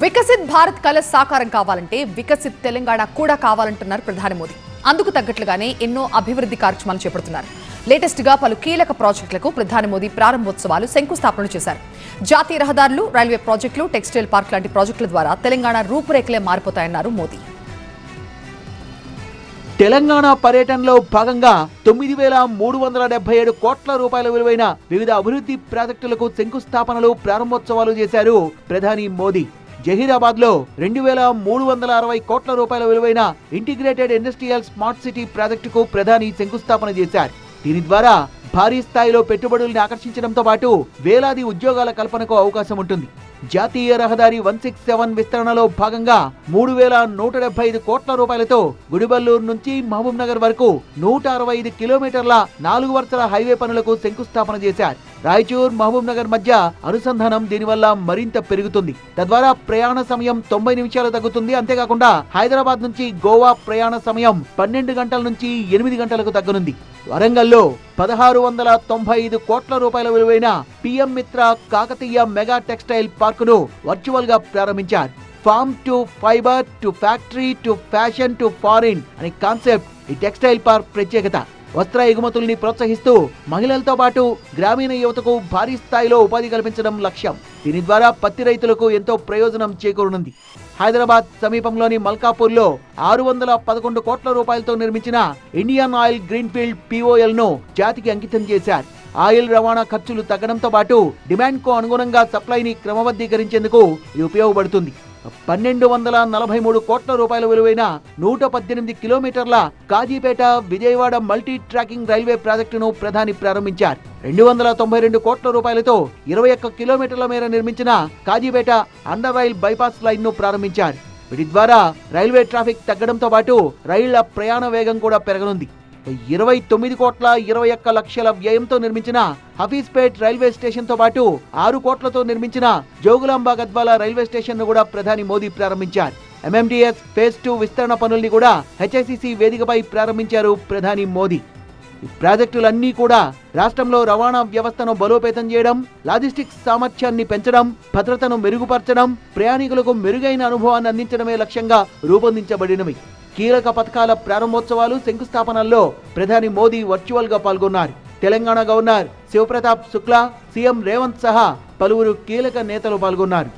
వికసిత్ భారత్ కల సాకారం కావాలంటే వికసిత్ తెలంగాణ కూడా కావాలంటున్నారు ప్రధాని మోదీ. అందుకు తగ్గట్లుగానే ఎన్నో అభివృద్ధి కార్యక్రమాలు చేపడుతున్నారు. లేటెస్ట్ గా పలు కీలక ప్రాజెక్టులకు ప్రధాని మోదీ ప్రారంభోత్సవాలు శంకుస్థాపనలు చేశారు. జాతీయ రహదారులు, రైల్వే ప్రాజెక్టులు, టెక్స్టైల్ పార్క్ లాంటి ప్రాజెక్టుల ద్వారా తెలంగాణ రూపురేఖలే మారిపోతాయన్నారు మోదీ. తెలంగాణ పర్యటనలో భాగంగా 9,377 కోట్ల రూపాయల విలువైన వివిధ అభివృద్ధి ప్రాజెక్టులకు శంకుస్థాపనలు, ప్రారంభోత్సవాలు చేశారు ప్రధాని మోదీ. జహీరాబాద్ లో 2,360 కోట్ల రూపాయల విలువైన ఇంటిగ్రేటెడ్ ఇండస్ట్రియల్ స్మార్ట్ సిటీ ప్రాజెక్టుకు ప్రధాని శంకుస్థాపన చేశారు. దీని ద్వారా భారీ స్థాయిలో పెట్టుబడుల్ని ఆకర్షించడంతో పాటు వేలాది ఉద్యోగాల కల్పనకు అవకాశం ఉంటుంది. జాతీయ రహదారి 167 విస్తరణలో భాగంగా 3,175 కోట్ల రూపాయలతో గుడిబల్లూరు నుంచి మహబూబ్ నగర్ వరకు 165 కిలోమీటర్ల 4 వరుసల హైవే పనులకు శంకుస్థాపన చేశారు. రాయచూర్, మహబూబ్ నగర్ మధ్య అనుసంధానం దీనివల్ల మరింత పెరుగుతుంది. తద్వారా ప్రయాణ సమయం 90 నిమిషాలు తగ్గుతుంది. అంతేకాకుండా హైదరాబాద్ నుంచి గోవా ప్రయాణ సమయం 12 గంటల నుంచి 8 గంటలకు తగ్గనుంది. వరంగల్లో 1,695 కోట్ల రూపాయల విలువైన PM Mitra Kakatiya mega textile పార్కును వర్చువల్ గా ప్రారంభించారు. Farm to fibre to factory to fashion to foreign అనే కాన్సెప్ట్ ఈ టెక్స్టైల్ పార్క్ ప్రత్యేకత. వస్త్ర ఎగుమతుల్ని ప్రోత్సహిస్తూ మహిళలతో పాటు గ్రామీణ యువతకు భారీ స్థాయిలో ఉపాధి కల్పించడం లక్ష్యం. దీని ద్వారా పత్తి రైతులకు ఎంతో ప్రయోజనం చేకూరనుంది. హైదరాబాద్ సమీపంలోని మల్కాపూర్లో 611 కోట్ల రూపాయలతో నిర్మించిన ఇండియన్ ఆయిల్ గ్రీన్ఫీల్డ్ POL ను జాతికి అంకితం చేశారు. ఆయిల్ రవాణా ఖర్చులు తగ్గడంతో పాటు డిమాండ్ కు అనుగుణంగా సప్లైని క్రమబద్ధీకరించేందుకు ఇది ఉపయోగపడుతుంది. 1,243 కోట్ల రూపాయల విలువైన 118 కిలోమీటర్ల Kazipet Vijayawada multi tracking railway ప్రాజెక్టును ప్రధాని ప్రారంభించారు. 292 కోట్ల రూపాయలతో 21 కిలోమీటర్ల మేర నిర్మించిన Kazipet under rail bypass line ను ప్రారంభించారు. వీటి ద్వారా రైల్వే ట్రాఫిక్ తగ్గడంతో పాటు రైళ్ల ప్రయాణ వేగం కూడా పెరగనుంది. 29 కోట్ల 21 లక్షల వ్యయంతో నిర్మించిన హఫీజ్పేట్ రైల్వే స్టేషన్ తో పాటు 6 కోట్లతో నిర్మించిన జోగులాంబ గద్వాల రైల్వే స్టేషన్ ను కూడా ప్రధాని మోదీ ప్రారంభించారు. MMTS ఫేజ్ 2 విస్తరణ పనుల్ని కూడా HICC వేదికపై ప్రారంభించారు ప్రధాని మోదీ. ఈ ప్రాజెక్టులన్నీ కూడా రాష్ట్రంలో రవాణా వ్యవస్థను బలోపేతం చేయడం, లాజిస్టిక్స్ సామర్థ్యాన్ని పెంచడం, భద్రతను మెరుగుపరచడం, ప్రయాణికులకు మెరుగైన అనుభవాన్ని అందించడమే లక్ష్యంగా రూపొందించబడినవి. కీలక పథకాల ప్రారంభోత్సవాలు, శంకుస్థాపనల్లో ప్రధాని మోదీ వర్చువల్ గా పాల్గొన్నారు. తెలంగాణ గవర్నర్ శివప్రతాప్ శుక్లా, సీఎం రేవంత్ సహా పలువురు కీలక నేతలు పాల్గొన్నారు.